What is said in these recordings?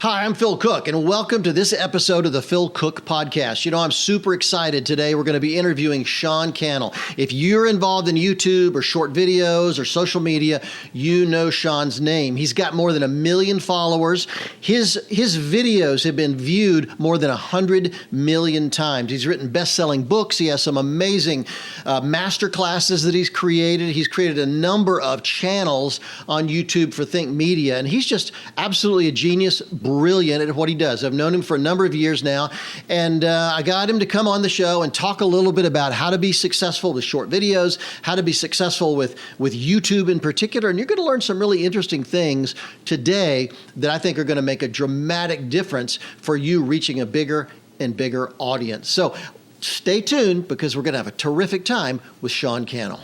Hi, I'm Phil Cooke, and welcome to this episode of the Phil Cooke Podcast. You know, I'm super excited today. We're going to be interviewing Sean Cannell. If you're involved in YouTube or short videos or social media, you know Sean's name. He's got more than 1 million followers. His videos have been viewed more than 100 million times. He's written best-selling books. He has some amazing master classes that he's created. He's created a number of channels on YouTube for Think Media, and he's just absolutely a genius, brilliant at what he does. I've known him for a number of years now, and I got him to come on the show and talk a little bit about how to be successful with short videos, how to be successful with YouTube in particular, and you're going to learn some really interesting things today that I think are going to make a dramatic difference for you reaching a bigger and bigger audience. So stay tuned because we're going to have a terrific time with Sean Cannell.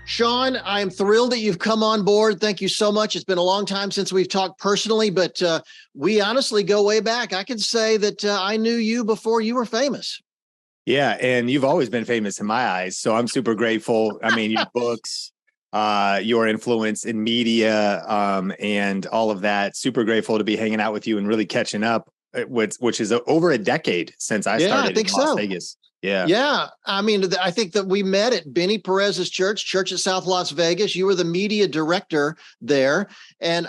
Sean, I'm thrilled that you've come on board. Thank you so much. It's been a long time since we've talked personally, but we honestly go way back. I can say that I knew you before you were famous. Yeah, and you've always been famous in my eyes, so I'm super grateful. I mean, your books, your influence in media, and all of that. Super grateful to be hanging out with you and really catching up, which is over a decade since I started in Las Vegas. Yeah. I mean, I think that we met at Benny Perez's church at South Las Vegas. You were the media director there. And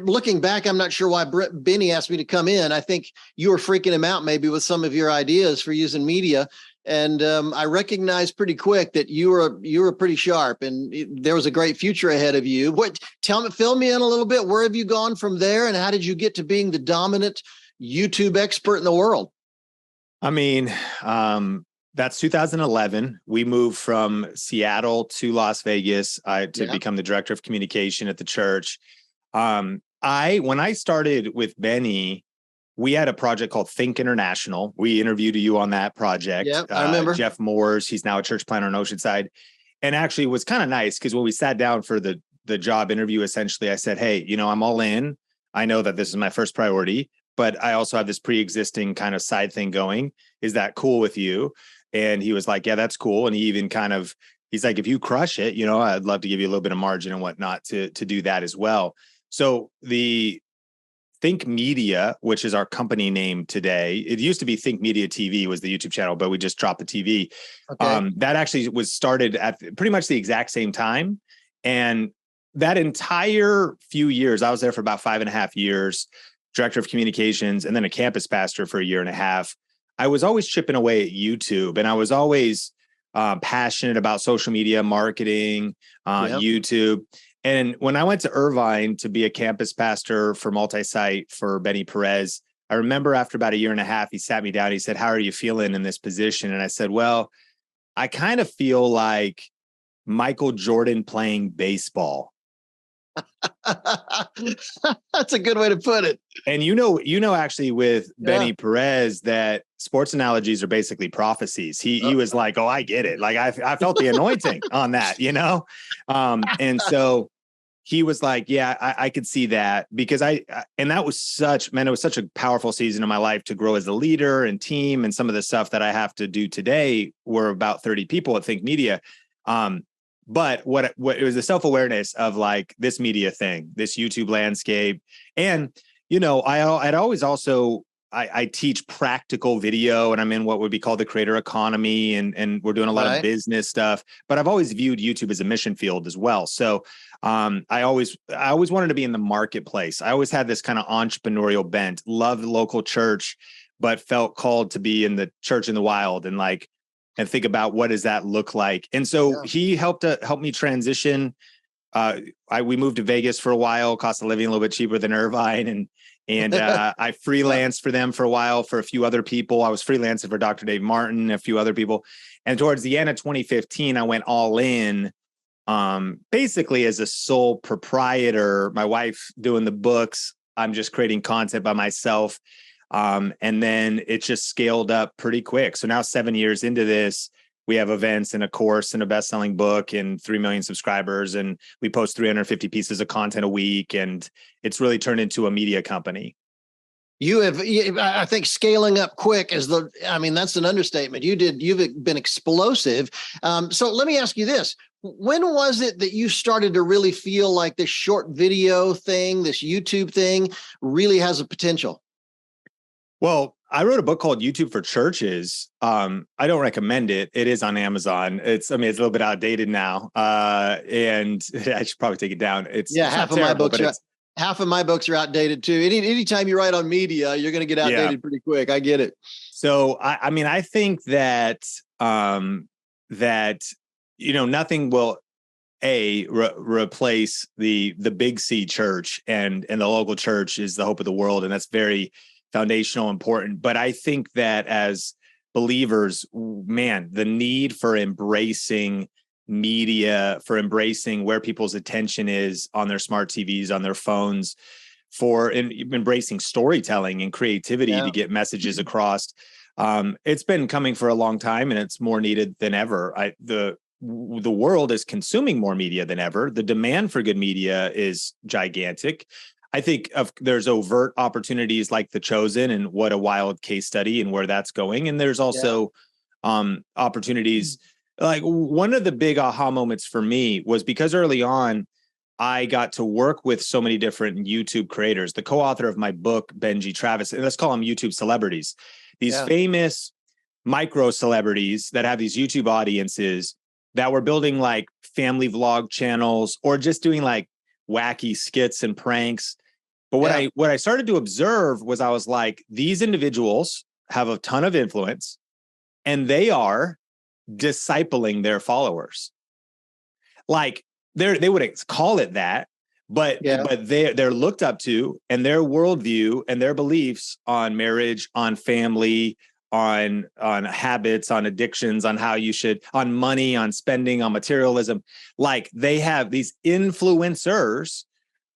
looking back, I'm not sure why Benny asked me to come in. I think you were freaking him out maybe with some of your ideas for using media. And I recognized pretty quick that you were pretty sharp and there was a great future ahead of you. Fill me in a little bit. Where have you gone from there? And how did you get to being the dominant YouTube expert in the world? I mean, that's 2011. We moved from Seattle to Las Vegas to become the director of communication at the church. When I started with Benny, we had a project called Think International. We interviewed you on that project. Yeah, I remember. Jeff Moores, he's now a church planner in Oceanside. And actually it was kind of nice because when we sat down for the job interview, essentially, I said, hey, I'm all in. I know that this is my first priority, but I also have this pre-existing kind of side thing going. Is that cool with you? And he was like, yeah, that's cool. And he even he's like, if you crush it, I'd love to give you a little bit of margin and whatnot to do that as well. So the Think Media, which is our company name today, it used to be Think Media TV was the YouTube channel, but we just dropped the TV. Okay. That actually was started at pretty much the exact same time. And that entire few years, I was there for about 5.5 years, director of communications, and then a campus pastor for 1.5 years. I was always chipping away at YouTube, and I was always passionate about social media marketing, YouTube. And when I went to Irvine to be a campus pastor for multi-site for Benny Perez, I remember after about 1.5 years, he sat me down. He said, how are you feeling in this position? And I said, well, I kind of feel like Michael Jordan playing baseball. That's a good way to put it. And actually with Benny Perez that sports analogies are basically prophecies. He was like, oh, I get it. Like I felt the anointing on that, and so he was like, yeah, I could see that because and that was it was such a powerful season of my life to grow as a leader and team. And some of the stuff that I have to do today, we're about 30 people at Think Media. But what it was the self-awareness of like this media thing, this YouTube landscape. And, I'd always also, I teach practical video and I'm in what would be called the creator economy and we're doing a lot of business stuff, but I've always viewed YouTube as a mission field as well. So I always wanted to be in the marketplace. I always had this kind of entrepreneurial bent, loved the local church, but felt called to be in the church in the wild and think about what does that look like. And so he helped me transition. We moved to Vegas for a while, cost of living a little bit cheaper than Irvine. And I freelanced for them for a while for a few other people. I was freelancing for Dr. Dave Martin, a few other people. And towards the end of 2015, I went all in, basically as a sole proprietor, my wife doing the books. I'm just creating content by myself. And then it just scaled up pretty quick. So now 7 years into this, we have events and a course and a best-selling book and 3 million subscribers. And we post 350 pieces of content a week. And it's really turned into a media company. I think scaling up quick that's an understatement. You've been explosive. So let me ask you this. When was it that you started to really feel like this short video thing, this YouTube thing really has a potential? Well, I wrote a book called YouTube for Churches. I don't recommend it. It is on Amazon. It's a little bit outdated now. And I should probably take it down. It's half of my books are outdated too. Anytime you write on media, you're going to get outdated pretty quick. I get it. So, I think that, nothing will replace the big C church, and the local church is the hope of the world. And that's very foundational, important. But I think that as believers, man, the need for embracing media, for embracing where people's attention is on their smart TVs, on their phones, for embracing storytelling and creativity to get messages across. It's been coming for a long time, and it's more needed than ever. The world is consuming more media than ever. The demand for good media is gigantic. I think there's overt opportunities like The Chosen, and what a wild case study and where that's going. And there's also opportunities. Like, one of the big aha moments for me was because early on, I got to work with so many different YouTube creators. The co-author of my book, Benji Travis, and let's call them YouTube celebrities, these famous micro celebrities that have these YouTube audiences that were building like family vlog channels or just doing like wacky skits and pranks. But what I started to observe was, I was like, these individuals have a ton of influence, and they are discipling their followers. Like, they wouldn't call it that, but they're looked up to, and their worldview and their beliefs on marriage, on family, on habits, on addictions, on how you should, on money, on spending, on materialism. Like, they have these influencers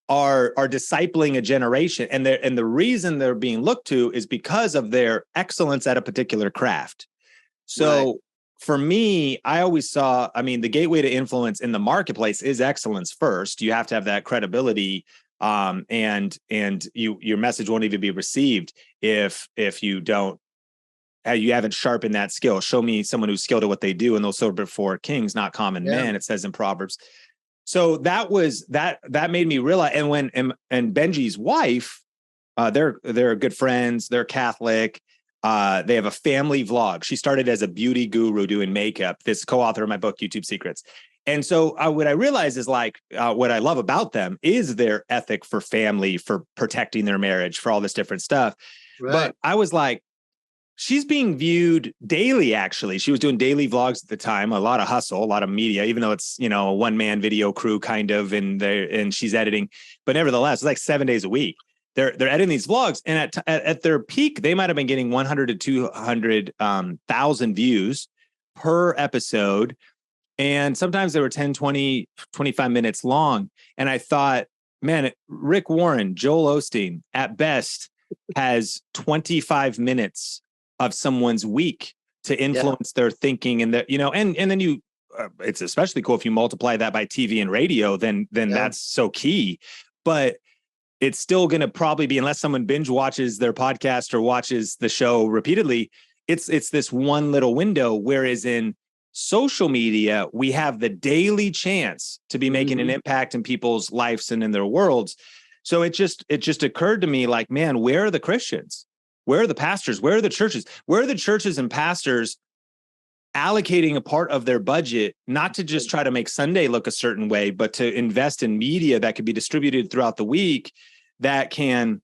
are discipling a generation, and the reason they're being looked to is because of their excellence at a particular craft. So for me, I always saw, the gateway to influence in the marketplace is excellence first. You have to have that credibility, and your message won't even be received if you haven't sharpened that skill. Show me someone who's skilled at what they do, and they'll serve before kings, not common men, it says in Proverbs. So that made me realize, and Benji's wife, they're good friends, they're Catholic. They have a family vlog. She started as a beauty guru doing makeup, this co-author of my book, YouTube Secrets. And so what I realized is, like, what I love about them is their ethic for family, for protecting their marriage, for all this different stuff. Right. But I was like, she's being viewed daily, actually. She was doing daily vlogs at the time, a lot of hustle, a lot of media, even though it's, a one-man video crew kind of, and she's editing. But nevertheless, it's like 7 days a week. They're editing these vlogs, and at their peak, they might have been getting 100 to 200,000 views per episode. And sometimes they were 10, 20, 25 minutes long. And I thought, man, Rick Warren, Joel Osteen, at best, has 25 minutes of someone's week to influence their thinking, and and then it's especially cool if you multiply that by TV and radio, then that's so key. But it's still going to probably be, unless someone binge watches their podcast or watches the show repeatedly, it's this one little window. Whereas in social media, we have the daily chance to be making an impact in people's lives and in their worlds. So it just occurred to me, like, man, where are the Christians? Where are the pastors? Where are the churches? Where are the churches and pastors allocating a part of their budget, not to just try to make Sunday look a certain way, but to invest in media that could be distributed throughout the week, that can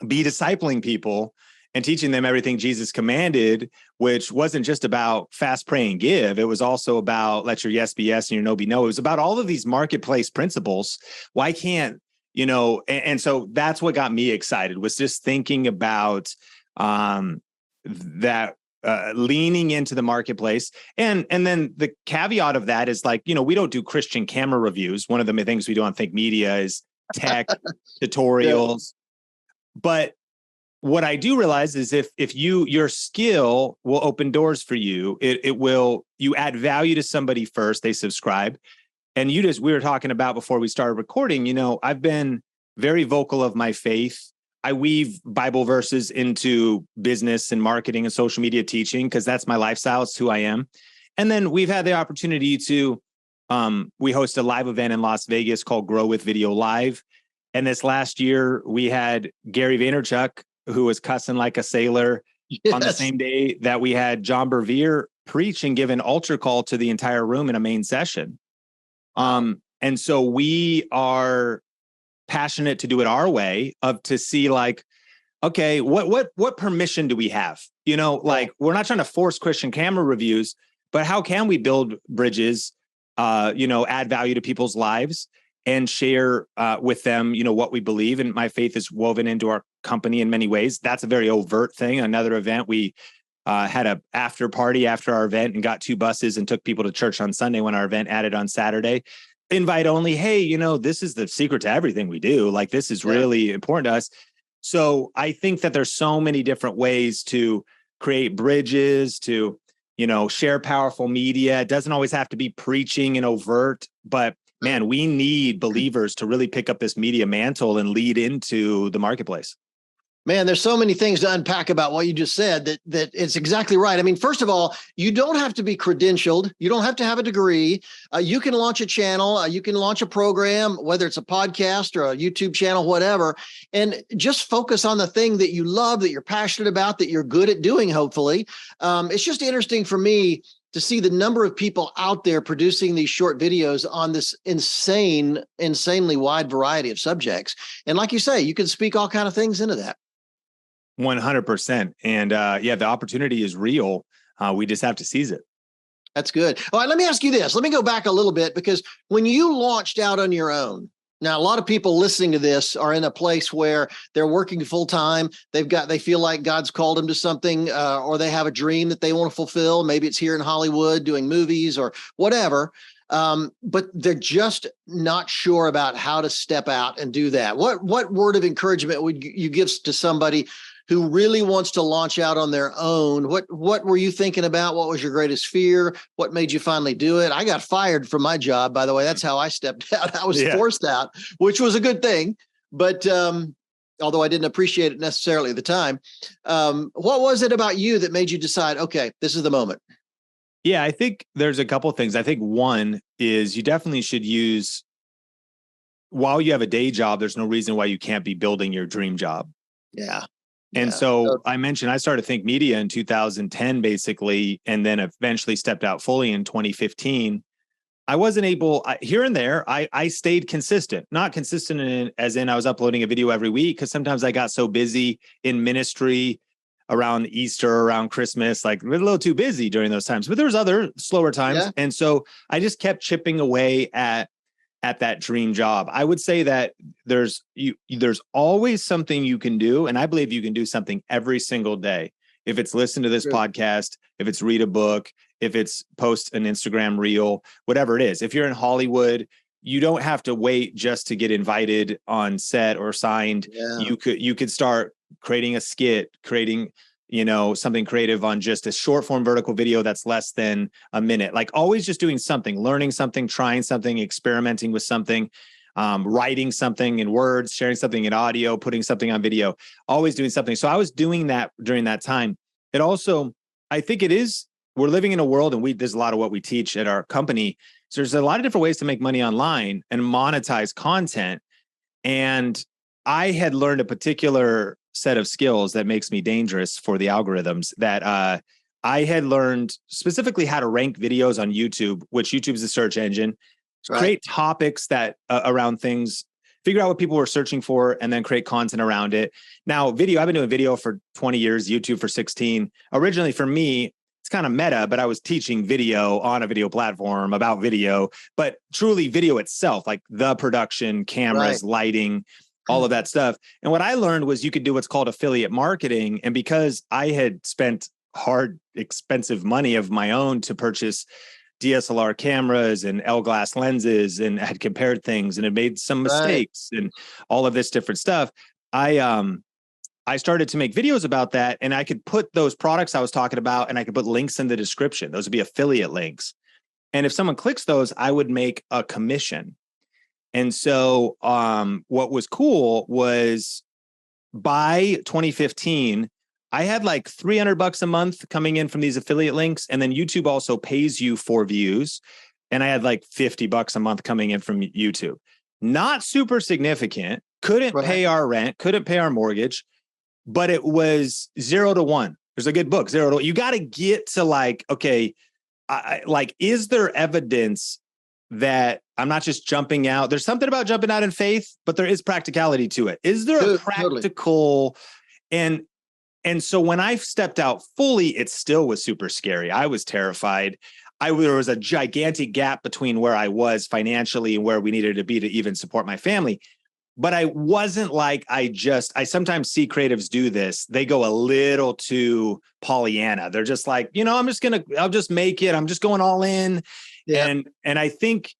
be discipling people and teaching them everything Jesus commanded, which wasn't just about fast, pray, and give. It was also about let your yes be yes and your no be no. It was about all of these marketplace principles. Why can't, and so that's what got me excited, was just thinking about that. Leaning into the marketplace. And then the caveat of that is, like, we don't do Christian camera reviews. One of the things we do on Think Media is tech tutorials. But what I do realize is if your skill will open doors for you, you add value to somebody first, they subscribe. And we were talking about before we started recording, I've been very vocal of my faith. I weave Bible verses into business and marketing and social media teaching because that's my lifestyle. It's who I am. And then we've had the opportunity to, we host a live event in Las Vegas called Grow with Video Live. And this last year we had Gary Vaynerchuk, who was cussing like a sailor on the same day that we had John Bevere preach and give an altar call to the entire room in a main session. And so we are passionate to do it our way to see like, okay, what permission do we have? You know, like we're not trying to force Christian camera reviews, but how can we build bridges, add value to people's lives and share with them, what we believe. And my faith is woven into our company in many ways. That's a very overt thing. Another event, we had a after party after our event and got 2 buses and took people to church on Sunday when our event added on Saturday. Invite only. Hey, this is the secret to everything we do. Like, this is really important to us. So I think that there's so many different ways to create bridges, to, share powerful media. It doesn't always have to be preaching and overt, but man, we need believers to really pick up this media mantle and lead into the marketplace. Man, there's so many things to unpack about what you just said that it's exactly right. I mean, first of all, you don't have to be credentialed. You don't have to have a degree. You can launch a channel. You can launch a program, whether it's a podcast or a YouTube channel, whatever, and just focus on the thing that you love, that you're passionate about, that you're good at doing, hopefully. It's just interesting for me to see the number of people out there producing these short videos on this insanely wide variety of subjects. And like you say, you can speak all kinds of things into that. 100%. And the opportunity is real. We just have to seize it. That's good. All right, let me ask you this. Let me go back a little bit, because when you launched out on your own, now a lot of people listening to this are in a place where they're working full time. They feel like God's called them to something, or they have a dream that they want to fulfill. Maybe it's here in Hollywood doing movies or whatever. But they're just not sure about how to step out and do that. What word of encouragement would you give to somebody who really wants to launch out on their own? What were you thinking about? What was your greatest fear? What made you finally do it? I got fired from my job, by the way. That's how I stepped out. I was forced out, which was a good thing. But although I didn't appreciate it necessarily at the time, what was it about you that made you decide, okay, this is the moment? Yeah, I think there's a couple of things. I think one is you definitely should use, while you have a day job, there's no reason why you can't be building your dream job. Yeah. And so I mentioned I started Think Media in 2010, basically, and then eventually stepped out fully in 2015. I wasn't able, here and there, I stayed consistent, not consistent as in I was uploading a video every week, because sometimes I got so busy in ministry around Easter, around Christmas, like we're a little too busy during those times, but there was other slower times. Yeah. And so I just kept chipping away at that dream job. I would say that there's always something you can do. And I believe you can do something every single day. If it's listen to this podcast, if it's read a book, if it's post an Instagram reel, whatever it is. If you're in Hollywood, you don't have to wait just to get invited on set or signed. Yeah. You could start creating a skit, creating, something creative on just a short form vertical video that's less than a minute. Like always just doing something, learning something, trying something, experimenting with something, writing something in words, sharing something in audio, putting something on video, always doing something. So I was doing that during that time. It also, I think we're living in a world, and there's a lot of what we teach at our company. So there's a lot of different ways to make money online and monetize content. And I had learned a particular set of skills that makes me dangerous for the algorithms, that I had learned specifically how to rank videos on YouTube, which YouTube is a search engine, create topics that around things, figure out what people were searching for, and then create content around it. Now, I've been doing video for 20 years, YouTube for 16. Originally for me, it's kind of meta, but I was teaching video on a video platform about video, but truly video itself, like the production, cameras, lighting, all of that stuff. And what I learned was you could do what's called affiliate marketing. And because I had spent hard, expensive money of my own to purchase DSLR cameras and L-glass lenses, and had compared things and had made some mistakes and all of this different stuff, I started to make videos about that, and I could put those products I was talking about, and I could put links in the description. Those would be affiliate links. And if someone clicks those, I would make a commission. And so what was cool was by 2015, I had like $300 a month coming in from these affiliate links. And then YouTube also pays you for views. And I had like $50 a month coming in from YouTube. Not super significant. Couldn't pay our rent, couldn't pay our mortgage, but it was 0 to 1. There's a good book, 0 to 1. You got to get to like, okay, like, is there evidence that I'm not just jumping out? There's something about jumping out in faith, but there is practicality to it. Is there a practical and so when I stepped out fully, it still was super scary. I was terrified. There was a gigantic gap between where I was financially and where we needed to be to even support my family. But I wasn't like, I sometimes see creatives do this. They go a little too Pollyanna. They're just like, I'll just make it. I'm just going all in. Yeah. And I think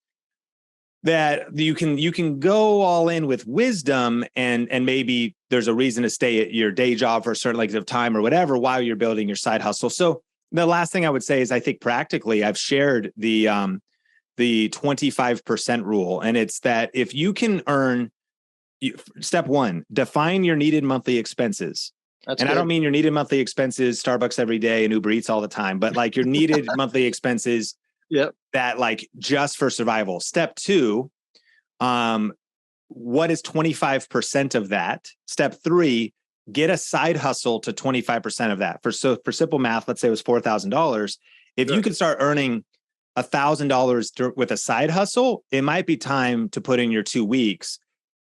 that you can go all in with wisdom and maybe there's a reason to stay at your day job for a certain length of time or whatever while you're building your side hustle. So the last thing I would say is I think practically I've shared the 25% rule. And it's that if you can earn, step one, define your needed monthly expenses. That's and good. I don't mean your needed monthly expenses, Starbucks every day and Uber Eats all the time, but like your needed monthly expenses. Yep. That like just for survival. Step two, what is 25% of that? Step three, get a side hustle to 25% of that. For simple math, let's say it was $4,000. If you could start earning $1,000 with a side hustle, it might be time to put in your 2 weeks,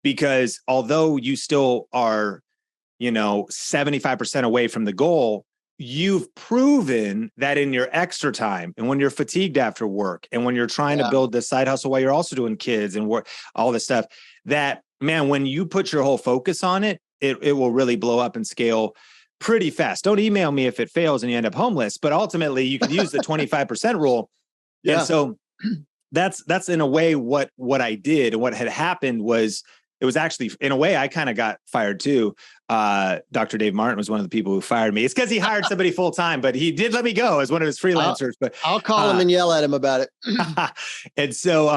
because although you still are, 75% away from the goal, you've proven that in your extra time and when you're fatigued after work and when you're trying to build this side hustle while you're also doing kids and work, all this stuff, that, man, when you put your whole focus on it, it will really blow up and scale pretty fast. Don't email me if it fails and you end up homeless, but ultimately you could use the 25% rule. Yeah. And so that's in a way what I did. And what had happened was, it was actually, in a way, I kind of got fired too. Dr. Dave Martin was one of the people who fired me. It's because he hired somebody full time, but he did let me go as one of his freelancers. I'll call him and yell at him about it. And so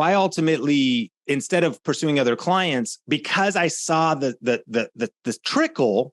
I ultimately, instead of pursuing other clients, because I saw the trickle.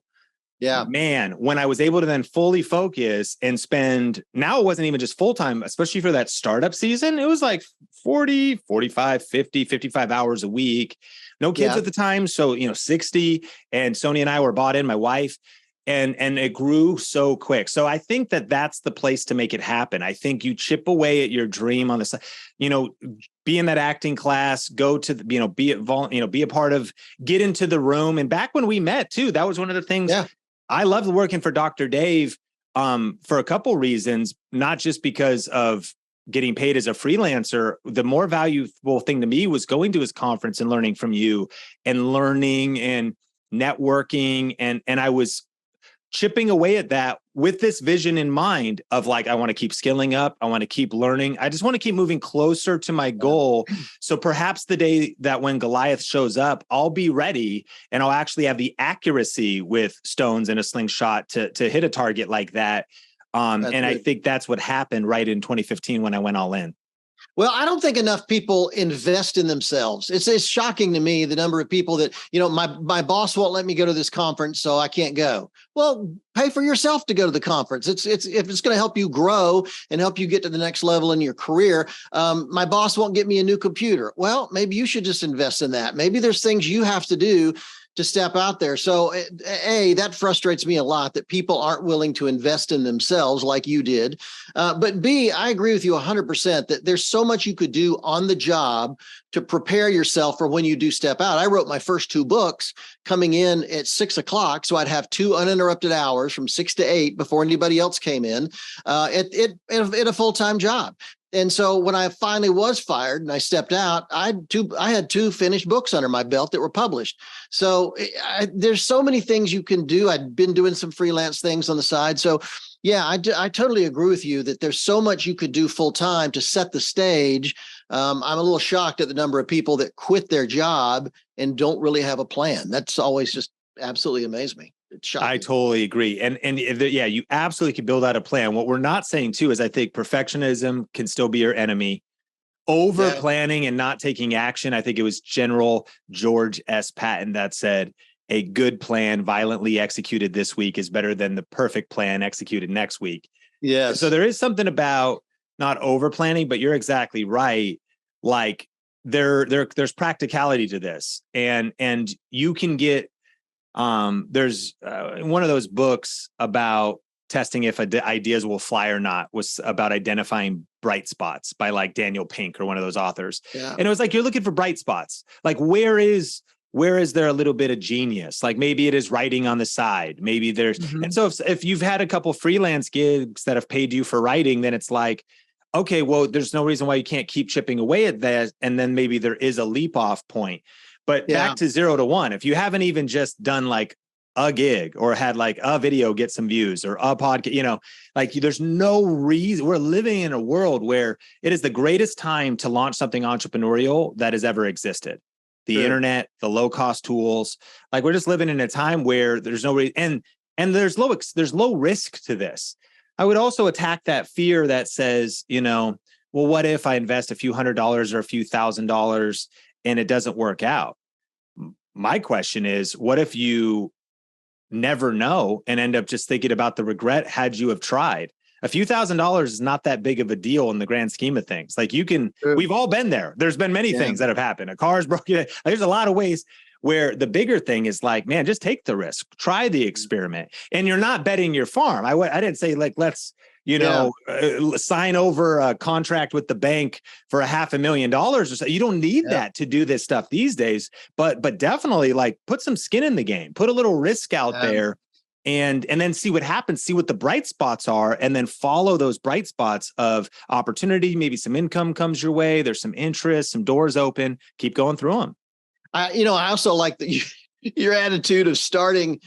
Yeah, man, when I was able to then fully focus and spend, now it wasn't even just full time, especially for that startup season. It was like 40, 45, 50, 55 hours a week. No kids at the time. So, 60. And Sony and I were bought in, my wife, and it grew so quick. So I think that's the place to make it happen. I think you chip away at your dream on the side, be in that acting class, go to, be a part of, get into the room. And back when we met too, that was one of the things. Yeah. I loved working for Dr. Dave for a couple reasons, not just because of getting paid as a freelancer. The more valuable thing to me was going to his conference and learning from you and learning and networking. And I was chipping away at that with this vision in mind of like, I want to keep skilling up. I want to keep learning. I just want to keep moving closer to my goal. So perhaps the day that when Goliath shows up, I'll be ready and I'll actually have the accuracy with stones and a slingshot to hit a target like that. And good. I think that's what happened right in 2015 when I went all in. Well, I don't think enough people invest in themselves. It's shocking to me the number of people that, my boss won't let me go to this conference, so I can't go. Well, pay for yourself to go to the conference. If it's going to help you grow and help you get to the next level in your career. My boss won't get me a new computer. Well, maybe you should just invest in that. Maybe there's things you have to do to step out there. So that frustrates me a lot that people aren't willing to invest in themselves like you did. But B, I agree with you 100% that there's so much you could do on the job to prepare yourself for when you do step out. I wrote my first 2 books coming in at 6:00. So I'd have 2 uninterrupted hours from 6 to 8 before anybody else came in at a full-time job. And so when I finally was fired and I stepped out, I had 2 finished books under my belt that were published. So there's so many things you can do. I'd been doing some freelance things on the side. So yeah, I totally agree with you that there's so much you could do full time to set the stage. I'm a little shocked at the number of people that quit their job and don't really have a plan. That's always just absolutely amazed me. I totally agree. And you absolutely can build out a plan. What we're not saying too is I think perfectionism can still be your enemy. Over planning and not taking action. I think it was General George S. Patton that said, a good plan violently executed this week is better than the perfect plan executed next week. Yes. So there is something about not over planning, but you're exactly right. Like there's practicality to this, and you can get there's one of those books about testing if ideas will fly or not was about identifying bright spots by like Daniel Pink or one of those authors. Yeah. And it was like, you're looking for bright spots. Like, where is there a little bit of genius? Like maybe it is writing on the side. Maybe there's, and so if you've had a couple freelance gigs that have paid you for writing, then it's like, okay, well, there's no reason why you can't keep chipping away at that. And then maybe there is a leap off point. But back to 0 to 1, if you haven't even just done like a gig or had like a video get some views or a podcast, like there's no reason. We're living in a world where it is the greatest time to launch something entrepreneurial that has ever existed. The internet, the low cost tools, like we're just living in a time where there's no reason, and there's low risk to this. I would also attack that fear that says, well, what if I invest a few $100s or a few $1,000s and it doesn't work out? My question is, what if you never know and end up just thinking about the regret had you have tried? A few $1,000s is not that big of a deal in the grand scheme of things. Like we've all been there. There's been many things that have happened. A car's broken. There's a lot of ways where the bigger thing is like, man, just take the risk, try the experiment. And you're not betting your farm. I didn't say like, let's, sign over a contract with the bank for $500,000 or so. You don't need that to do this stuff these days, but definitely like put some skin in the game, put a little risk out there and then see what happens, see what the bright spots are, and then follow those bright spots of opportunity. Maybe some income comes your way. There's some interest, some doors open, keep going through them. I also like your attitude of starting,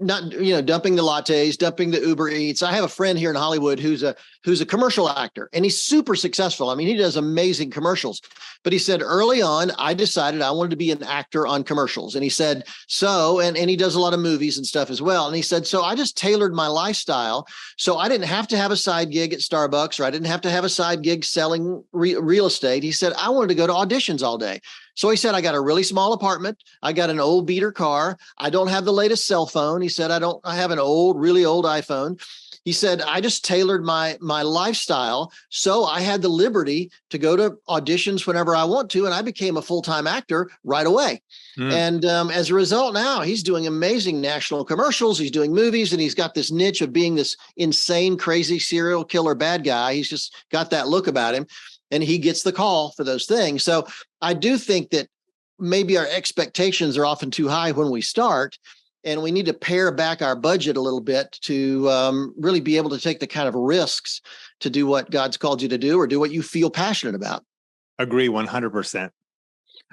not, dumping the lattes, dumping the Uber Eats. I have a friend here in Hollywood who's a commercial actor, and he's super successful. I mean, he does amazing commercials, but he said early on, I decided I wanted to be an actor on commercials. And he said, and he does a lot of movies and stuff as well. And he said, so I just tailored my lifestyle. So I didn't have to have a side gig at Starbucks, or I didn't have to have a side gig selling real estate. He said, I wanted to go to auditions all day. So he said, I got a really small apartment. I got an old beater car. I don't have the latest cell phone. He said, I have an really old iPhone. He said, I just tailored my lifestyle. So I had the liberty to go to auditions whenever I want to. And I became a full-time actor right away. And as a result, now he's doing amazing national commercials. He's doing movies, and he's got this niche of being this insane, crazy serial killer bad guy. He's just got that look about him. And he gets the call for those things. So I do think that maybe our expectations are often too high when we start, and we need to pare back our budget a little bit to really be able to take the kind of risks to do what God's called you to do, or do what you feel passionate about. Agree 100%.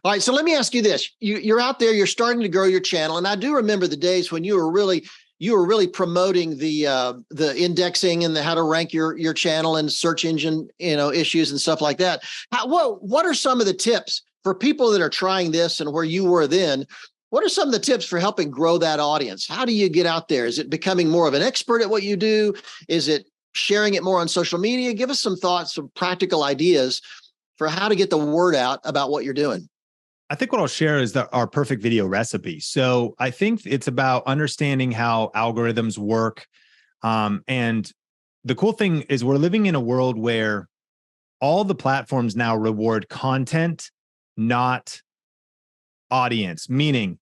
All right. So let me ask you this. You're out there, you're starting to grow your channel. And I do remember the days when you were really promoting the indexing and the how to rank your channel and search engine, issues and stuff like that. What are some of the tips for people that are trying this, and where you were then? What are some of the tips for helping grow that audience? How do you get out there? Is it becoming more of an expert at what you do? Is it sharing it more on social media? Give us some thoughts, some practical ideas for how to get the word out about what you're doing. I think what I'll share is our perfect video recipe. So I think it's about understanding how algorithms work. And the cool thing is we're living in a world where all the platforms now reward content, not audience. Meaning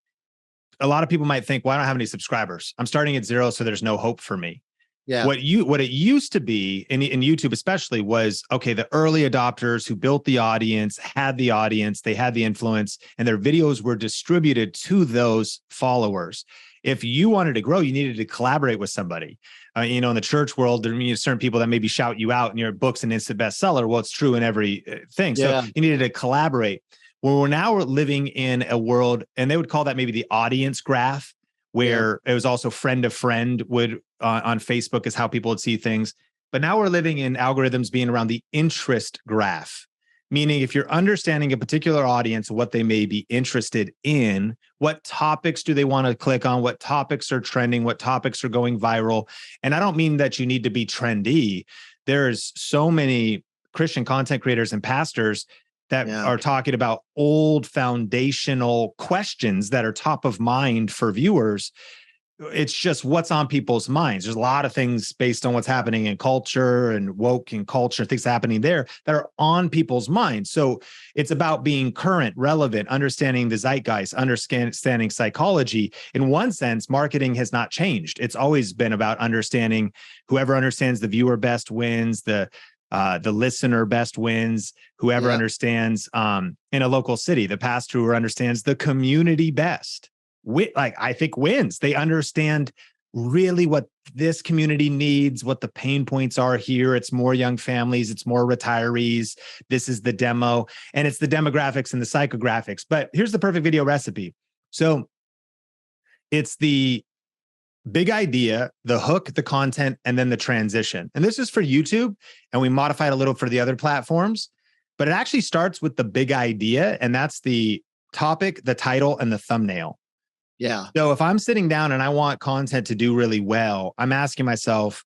a lot of people might think, well, I don't have any subscribers. I'm starting at 0, so there's no hope for me. Yeah. What it used to be in YouTube especially was, okay, the early adopters who built the audience, they had the influence, and their videos were distributed to those followers. If you wanted to grow, you needed to collaborate with somebody. In the church world, there are certain people that maybe shout you out and your book's an instant bestseller. Well, it's true in every thing. So you needed to collaborate. Well, we're living in a world, and they would call that maybe the audience graph, where it was also friend of friend would on Facebook is how people would see things. But now we're living in algorithms being around the interest graph, meaning if you're understanding a particular audience, what they may be interested in, what topics do they want to click on, what topics are trending, what topics are going viral. And I don't mean that you need to be trendy. There's so many Christian content creators and pastors that are talking about old foundational questions that are top of mind for viewers. It's just what's on people's minds. There's a lot of things based on what's happening in culture and woke and culture, things happening there that are on people's minds. So it's about being current, relevant, understanding the zeitgeist, understanding psychology. In one sense, marketing has not changed. It's always been about understanding whoever understands the viewer best wins, the listener best wins, whoever understands in a local city, the pastor who understands the community best. I think wins. They understand really what this community needs, what the pain points are here. It's more young families, it's more retirees. This is the demo, and it's the demographics and the psychographics. But here's the perfect video recipe. So it's the big idea, the hook, the content, and then the transition. And this is for YouTube, and we modified a little for the other platforms, but it actually starts with the big idea, and that's the topic, the title, and the thumbnail. Yeah. So if I'm sitting down and I want content to do really well, I'm asking myself,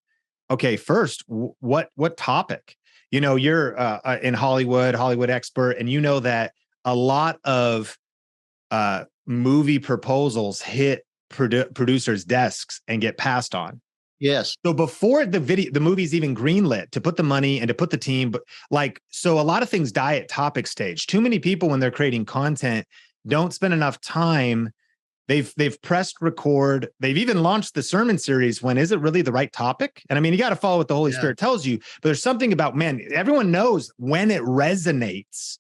okay, first, what topic? You know, you're in Hollywood expert, and you know that a lot of movie proposals hit producers' desks and get passed on. Yes. So before the movie's even greenlit, to put the money and to put the team, but so a lot of things die at topic stage. Too many people, when they're creating content, don't spend enough time. They've pressed record. They've even launched the sermon series when is it really the right topic? And I mean, you got to follow what the Holy Spirit tells you. But there's something about, man, everyone knows when it resonates.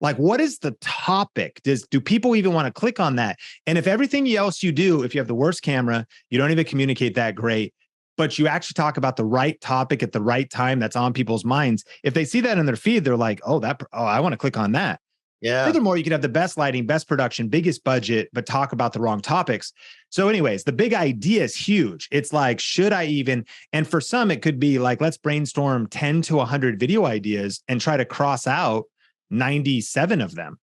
Like, what is the topic? Do people even want to click on that? And if everything else you do, if you have the worst camera, you don't even communicate that great, but you actually talk about the right topic at the right time that's on people's minds. If they see that in their feed, they're like, oh, I want to click on that. Yeah. Furthermore, you can have the best lighting, best production, biggest budget, but talk about the wrong topics. So anyways, the big idea is huge. It's like, should I even, and for some, it could be like, let's brainstorm 10 to 100 video ideas and try to cross out 97 of them.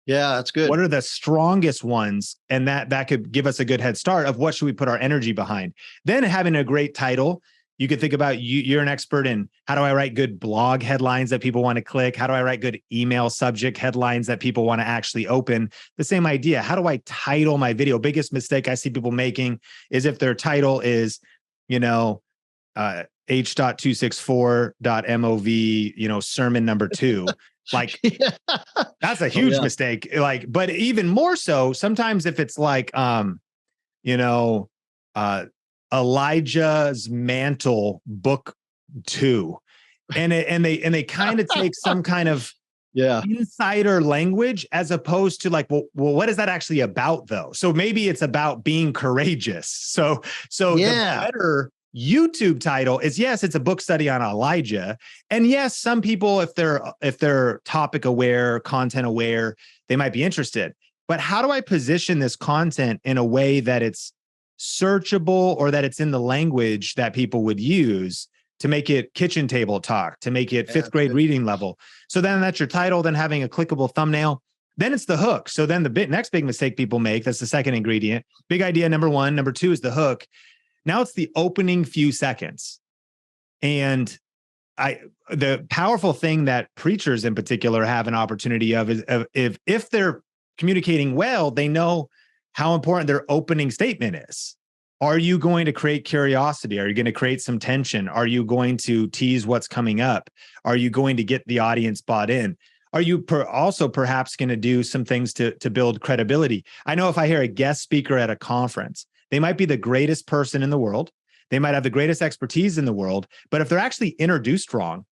Yeah, that's good. What are the strongest ones? And that could give us a good head start of what should we put our energy behind. Then having a great title. You could think about you're an expert in how do I write good blog headlines that people want to click? How do I write good email subject headlines that people want to actually open? The same idea. How do I title my video? Biggest mistake I see people making is if their title is, H.264.mov, sermon number 2. Like that's a huge mistake. Like, but even more so, sometimes if it's like, Elijah's Mantle book 2, and they kind of take some kind of insider language as opposed to like, well, what is that actually about though? So maybe it's about being courageous. So the better YouTube title is, yes, it's a book study on Elijah, and yes, some people, if they're topic aware, content aware, they might be interested. But how do I position this content in a way that it's searchable or that it's in the language that people would use to make it kitchen table talk, to make it fifth grade reading level? So then that's your title, then having a clickable thumbnail. Then it's the hook. So then the next big mistake people make, that's the second ingredient. Big idea, number 1. Number 2 is the hook. Now it's the opening few seconds. And the powerful thing that preachers in particular have an opportunity of is if they're communicating well, they know how important their opening statement is. Are you going to create curiosity? Are you going to create some tension? Are you going to tease what's coming up? Are you going to get the audience bought in? Are you also perhaps going to do some things to build credibility? I know if I hear a guest speaker at a conference, they might be the greatest person in the world. They might have the greatest expertise in the world, but if they're actually introduced wrong,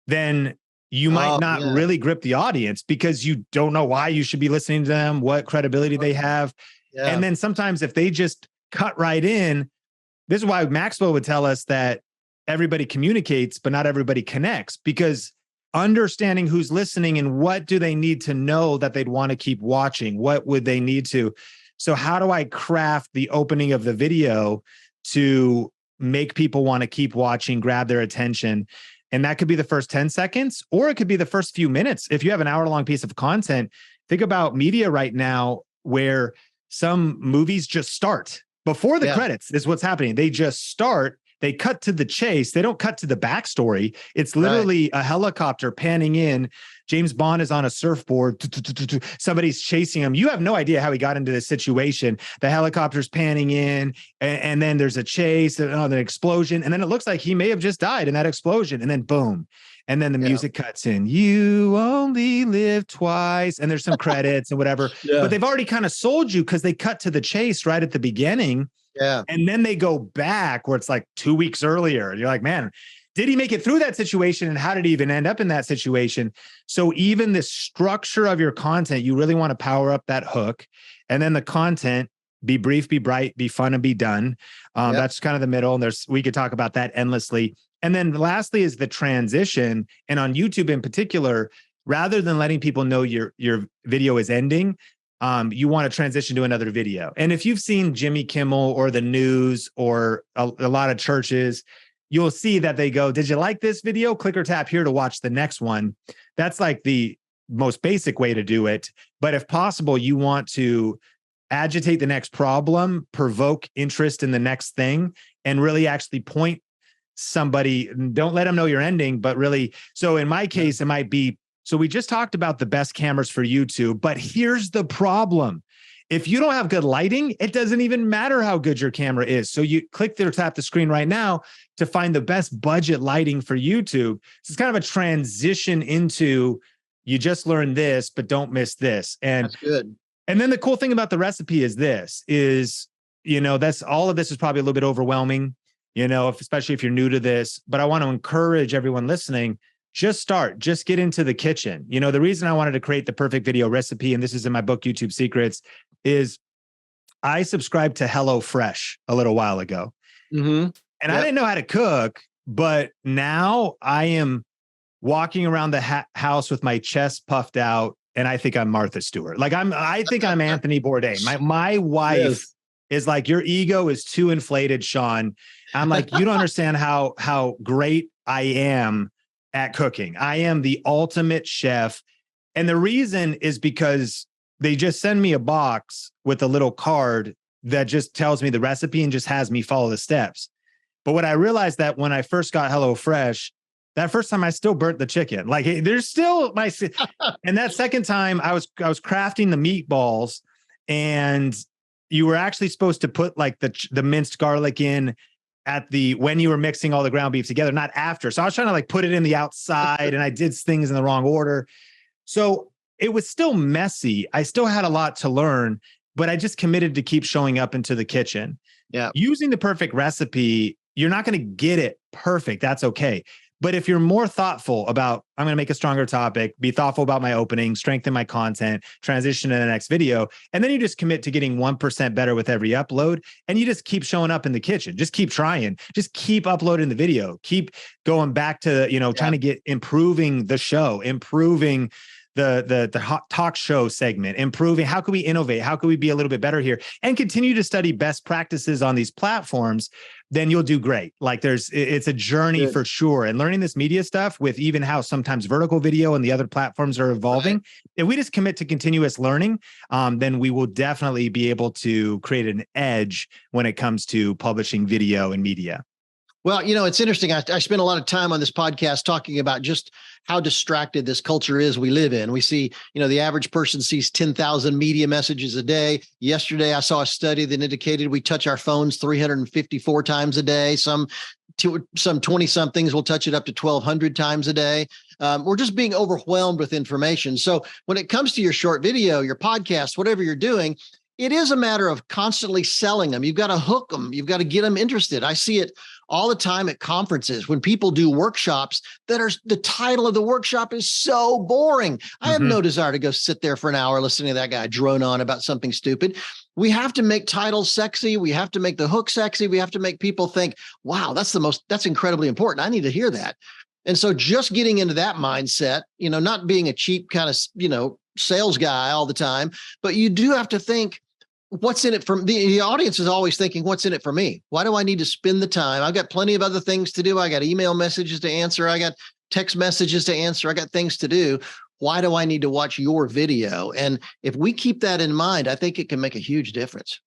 then you might not really grip the audience because you don't know why you should be listening to them, what credibility they have. Yeah. And then sometimes if they just cut right in, this is why Maxwell would tell us that everybody communicates, but not everybody connects, because understanding who's listening and what do they need to know that they'd want to keep watching, what would they need to. So how do I craft the opening of the video to make people want to keep watching, grab their attention? And that could be the first 10 seconds, or it could be the first few minutes. If you have an hour-long piece of content, think about media right now where some movies just start before the credits is what's happening. They just start they cut to the chase. They don't cut to the backstory. It's literally a helicopter panning in. James Bond is on a surfboard. Somebody's chasing him. You have no idea how he got into this situation. The helicopter's panning in, and then there's a chase, an explosion. And then it looks like he may have just died in that explosion. And then boom. And then the music cuts in. You only live twice. And there's some credits and whatever. But they've already kind of sold you because they cut to the chase right at the beginning. Yeah. And then they go back where it's like 2 weeks earlier. And you're like, man, did he make it through that situation? And how did he even end up in that situation? So even the structure of your content, you really want to power up that hook. And then the content, be brief, be bright, be fun, and be done. That's kind of the middle. And we could talk about that endlessly. And then lastly is the transition. And on YouTube in particular, rather than letting people know your video is ending, you want to transition to another video. And if you've seen Jimmy Kimmel or the news or a lot of churches, you'll see that they go, did you like this video? Click or tap here to watch the next one. That's like the most basic way to do it. But if possible, you want to agitate the next problem, provoke interest in the next thing, and really actually point somebody. Don't let them know you're ending, but really. So in my case, it might be, so we just talked about the best cameras for YouTube, but here's the problem. If you don't have good lighting, it doesn't even matter how good your camera is. So you click there, tap the screen right now to find the best budget lighting for YouTube. It's kind of a transition into, you just learned this, but don't miss this. And that's good. And then the cool thing about the recipe is that's all of this is probably a little bit overwhelming, especially if you're new to this, but I want to encourage everyone listening, just get into the kitchen. The reason I wanted to create the perfect video recipe, and this is in my book, YouTube Secrets, is I subscribed to HelloFresh a little while ago. And I didn't know how to cook, but now I am walking around the house with my chest puffed out, and I think I'm Martha Stewart. Like I think I'm Anthony Bourdain. My wife is like, your ego is too inflated, Sean. I'm like, you don't understand how great I am at cooking. I am the ultimate chef. And the reason is because they just send me a box with a little card that just tells me the recipe and just has me follow the steps. But what I realized that when I first got HelloFresh, that first time I still burnt the chicken. Like there's still and that second time I was crafting the meatballs, and you were actually supposed to put like the minced garlic in when you were mixing all the ground beef together, not after. So I was trying to like put it in the outside, and I did things in the wrong order. So it was still messy. I still had a lot to learn, but I just committed to keep showing up into the kitchen. Yeah. Using the perfect recipe, you're not going to get it perfect. That's okay. But if you're more thoughtful about, I'm going to make a stronger topic, be thoughtful about my opening, strengthen my content, transition to the next video, and then you just commit to getting 1% better with every upload, and you just keep showing up in the kitchen. Just keep trying. Just keep uploading the video. Keep going back to, trying to get improving the show, improving the hot talk show segment, improving how can we innovate, how can we be a little bit better here, and continue to study best practices on these platforms, then you'll do great. Like it's a journey for sure. And learning this media stuff with even how sometimes vertical video and the other platforms are evolving, if we just commit to continuous learning, then we will definitely be able to create an edge when it comes to publishing video and media. Well, it's interesting. I spend a lot of time on this podcast talking about just how distracted this culture is we live in. We see, the average person sees 10,000 media messages a day. Yesterday, I saw a study that indicated we touch our phones 354 times a day. Some 20-somethings will touch it up to 1,200 times a day. We're just being overwhelmed with information. So when it comes to your short video, your podcast, whatever you're doing, it is a matter of constantly selling them. You've got to hook them. You've got to get them interested. I see it all the time at conferences when people do workshops that are, the title of the workshop is so boring. I have no desire to go sit there for an hour listening to that guy drone on about something stupid. We have to make titles sexy. We have to make the hook sexy. We have to make people think, wow, that's incredibly important. I need to hear that. And so just getting into that mindset, not being a cheap kind of, sales guy all the time, but you do have to think, what's in it for the audience is always thinking, what's in it for me? Why do I need to spend the time? I've got plenty of other things to do. I got email messages to answer. I got text messages to answer. I got things to do. Why do I need to watch your video? And if we keep that in mind, I think it can make a huge difference.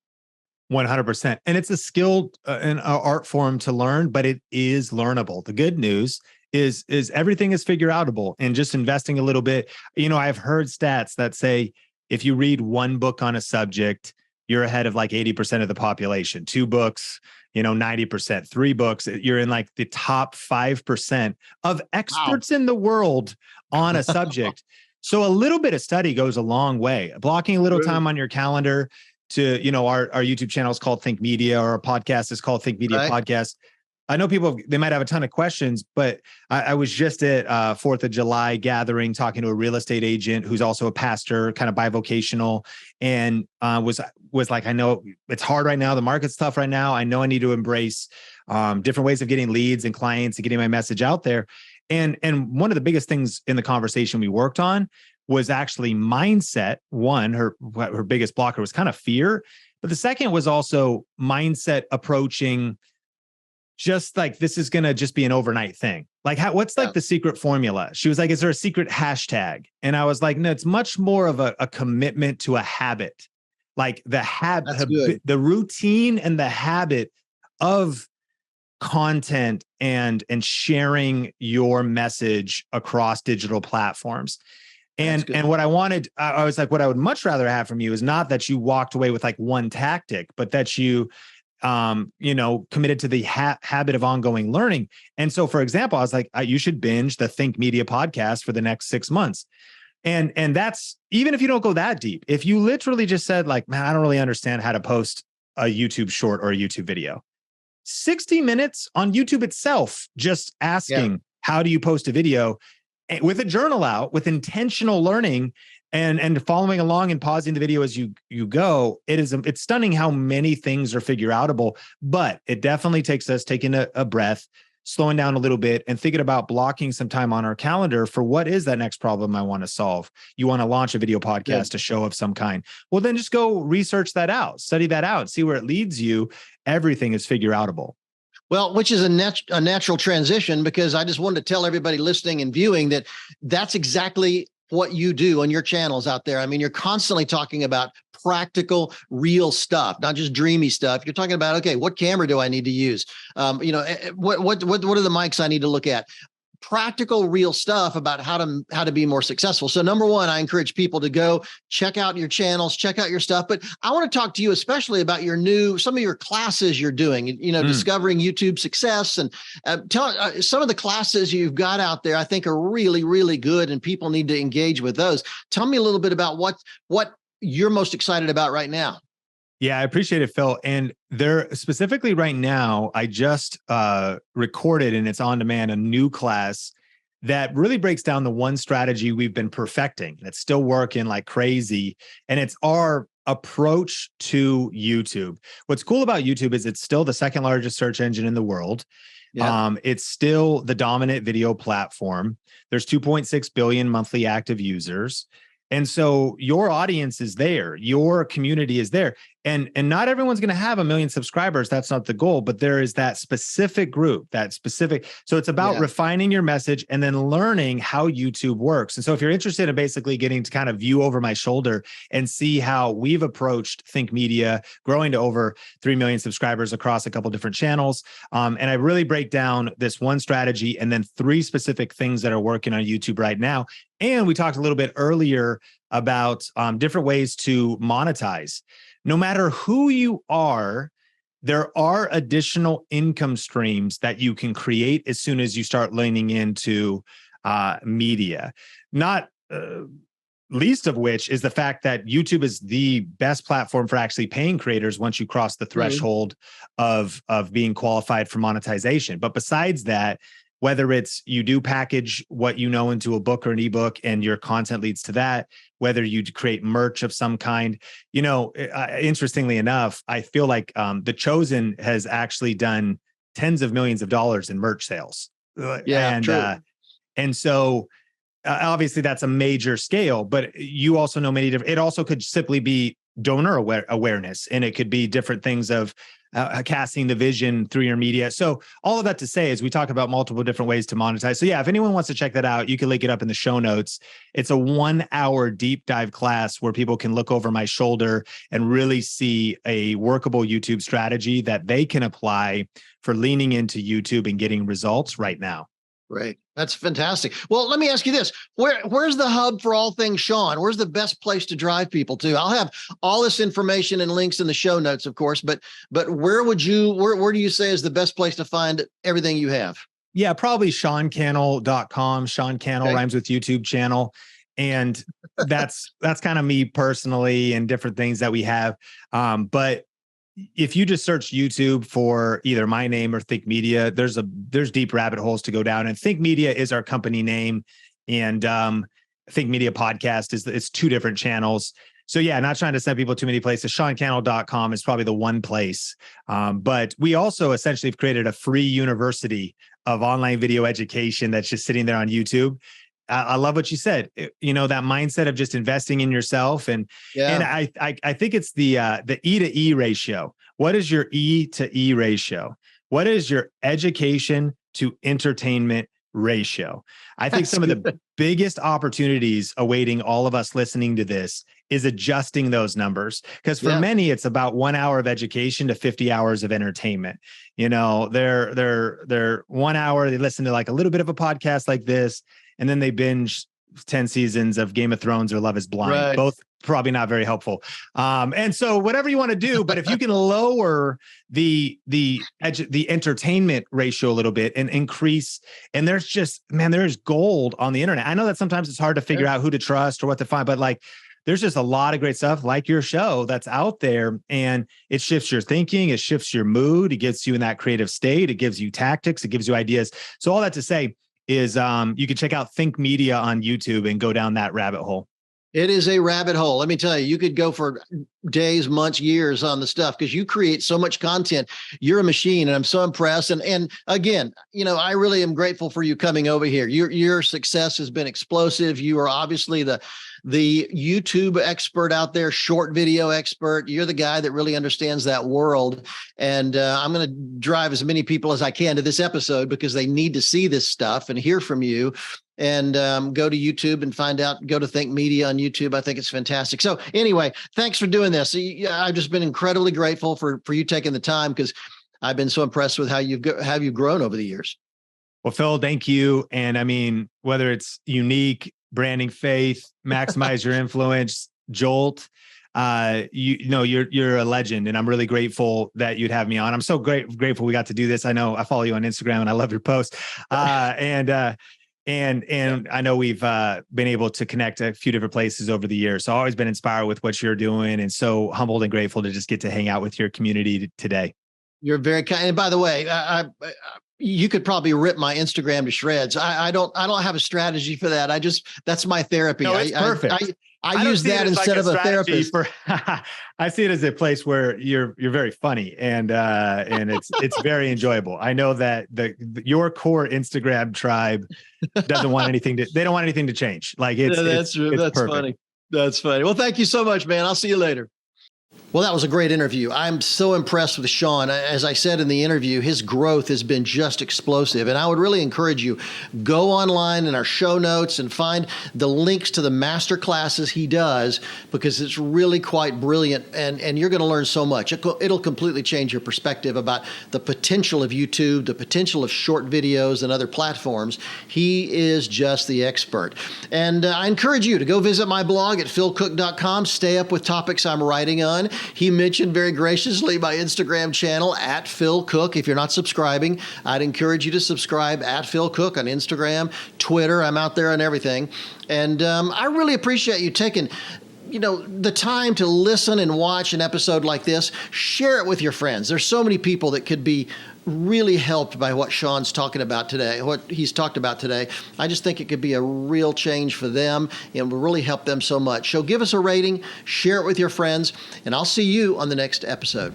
100%. And it's a skill and art form to learn, but it is learnable. The good news is everything is figure outable, and just investing a little bit. I've heard stats that say if you read one book on a subject, you're ahead of like 80% of the population. 2 books, 90%, 3 books, you're in like the top 5% of experts in the world on a subject. So a little bit of study goes a long way. Blocking a little time on your calendar to, our YouTube channel is called Think Media, or our podcast is called Think Media Podcast. I know people, they might have a ton of questions, but I was just at 4th of July gathering, talking to a real estate agent who's also a pastor, kind of bivocational, and was like, I know it's hard right now. The market's tough right now. I know I need to embrace different ways of getting leads and clients and getting my message out there. And one of the biggest things in the conversation we worked on was actually mindset. One, her biggest blocker was kind of fear, but the second was also mindset approaching just like, this is going to just be an overnight thing. Like, what's like the secret formula? She was like, is there a secret hashtag? And I was like, no, it's much more of a commitment to a habit, like the routine and the habit of content and sharing your message across digital platforms. And what I wanted, I was like, what I would much rather have from you is not that you walked away with like one tactic, but that you committed to the habit of ongoing learning. And so, for example, I was like, you should binge the Think Media podcast for the next 6 months. And that's, even if you don't go that deep, if you literally just said like, man, I don't really understand how to post a YouTube short or a YouTube video, 60 minutes on YouTube itself, just asking, how do you post a video, with a journal out, with intentional learning, and following along and pausing the video as you go. It's stunning how many things are figure outable, but it definitely takes us taking a breath, slowing down a little bit, and thinking about blocking some time on our calendar for what is that next problem I want to solve. You want to launch a video podcast, a show of some kind. Well, then just go research that out, study that out, see where it leads you. Everything is figure outable. Well, which is a natural transition, because I just wanted to tell everybody listening and viewing that that's exactly what you do on your channels out there. I mean, you're constantly talking about practical, real stuff, not just dreamy stuff. You're talking about, okay, what camera do I need to use? What are the mics I need to look at? Practical, real stuff about how to be more successful. So number one, I encourage people to go check out your channels, check out your stuff. But I want to talk to you especially about some of your classes you're doing, discovering YouTube success, and tell some of the classes you've got out there, I think are really, really good, and people need to engage with those. Tell me a little bit about what you're most excited about right now. Yeah, I appreciate it, Phil. And there specifically right now, I just recorded, and it's on demand, a new class that really breaks down the one strategy we've been perfecting. That's still working like crazy. And it's our approach to YouTube. What's cool about YouTube is it's still the second largest search engine in the world. Yeah. It's still the dominant video platform. There's 2.6 billion monthly active users. And so your audience is there, your community is there. And not everyone's going to have 1 million subscribers. That's not the goal, but there is that specific group, So it's about refining your message and then learning how YouTube works. And so if you're interested in basically getting to kind of view over my shoulder and see how we've approached Think Media, growing to over 3 million subscribers across a couple different channels. And I really break down this one strategy and then 3 specific things that are working on YouTube right now. And we talked a little bit earlier about different ways to monetize. No matter who you are, there are additional income streams that you can create as soon as you start leaning into media. Not least of which is the fact that YouTube is the best platform for actually paying creators once you cross the threshold of being qualified for monetization. But besides that, whether it's you do package what you know into a book or an ebook and your content leads to that, whether you create merch of some kind, interestingly enough, I feel like The Chosen has actually done tens of millions of dollars in merch sales. And so obviously that's a major scale, but you also know many different, it also could simply be donor awareness, and it could be different things of casting the vision through your media. So all of that to say is we talk about multiple different ways to monetize. So yeah, if anyone wants to check that out, you can link it up in the show notes. It's a 1-hour deep dive class where people can look over my shoulder and really see a workable YouTube strategy that they can apply for leaning into YouTube and getting results right now. Great. That's fantastic. Well, let me ask you this. Where's the hub for all things Sean? Where's the best place to drive people to? I'll have all this information and links in the show notes, of course, but where do you say is the best place to find everything you have? Yeah, probably SeanCannell.com. Sean Cannell rhymes with YouTube channel. And that's kind of me personally and different things that we have. But if you just search YouTube for either my name or Think Media, there's deep rabbit holes to go down. And Think Media is our company name, and Think Media Podcast it's 2 different channels. So yeah, not trying to send people too many places. SeanCannell.com is probably the one place. But we also essentially have created a free university of online video education that's just sitting there on YouTube. I love what you said. That mindset of just investing in yourself, and I think it's the E to E ratio. What is your E to E ratio? What is your education to entertainment ratio? I think some of the biggest opportunities awaiting all of us listening to this is adjusting those numbers, because for many it's about 1 hour of education to 50 hours of entertainment. They're 1 hour, they listen to like a little bit of a podcast like this, and then they binge 10 seasons of Game of Thrones or Love is Blind. Right. Both probably not very helpful. And so whatever you want to do, but if you can lower the entertainment ratio a little bit and increase, and there's gold on the internet. I know that sometimes it's hard to figure out who to trust or what to find, but like, there's just a lot of great stuff like your show that's out there, and it shifts your thinking. It shifts your mood. It gets you in that creative state. It gives you tactics. It gives you ideas. So all that to say is you can check out Think Media on YouTube and go down that rabbit hole. It is a rabbit hole. Let me tell you, you could go for days, months, years on the stuff because you create so much content. You're a machine, and I'm so impressed. And again, I really am grateful for you coming over here. Your success has been explosive. You are obviously the YouTube expert out there, short video expert. You're the guy that really understands that world. And I'm going to drive as many people as I can to this episode because they need to see this stuff and hear from you. And go to YouTube and find out, go to Think Media on YouTube. I think it's fantastic. So anyway, thanks for doing this. I've just been incredibly grateful for you taking the time, because I've been so impressed with how you've grown over the years. Well, Phil, thank you. And I mean, whether it's Unique, Branding Faith, Maximize Your Influence, Jolt, you're a legend, and I'm really grateful that you'd have me on. I'm so grateful we got to do this. I know I follow you on Instagram and I love your posts. And I know we've been able to connect a few different places over the years. So I've always been inspired with what you're doing, and so humbled and grateful to just get to hang out with your community today. You're very kind. And by the way, you could probably rip my Instagram to shreds. I don't have a strategy for that. That's my therapy. No, it's perfect. I use that instead of a therapist. I see it as a place where you're very funny and it's very enjoyable. I know that your core Instagram tribe doesn't want anything to change. Like that's perfect. Funny. That's funny. Well, thank you so much, man. I'll see you later. Well, that was a great interview. I'm so impressed with Sean. As I said in the interview, his growth has been just explosive. And I would really encourage you, go online in our show notes and find the links to the master classes he does, because it's really quite brilliant. And you're going to learn so much. It'll completely change your perspective about the potential of YouTube, the potential of short videos and other platforms. He is just the expert. And I encourage you to go visit my blog at philcooke.com. Stay up with topics I'm writing on. He mentioned very graciously my Instagram channel at Phil Cooke. If you're not subscribing, I'd encourage you to subscribe at Phil Cooke on Instagram, Twitter. I'm out there on everything. And I really appreciate you taking the time to listen and watch an episode like this. Share it with your friends. There's so many people that could be really helped by what Sean's talking about today, what he's talked about today. I just think it could be a real change for them and will really help them so much. So give us a rating, share it with your friends, and I'll see you on the next episode.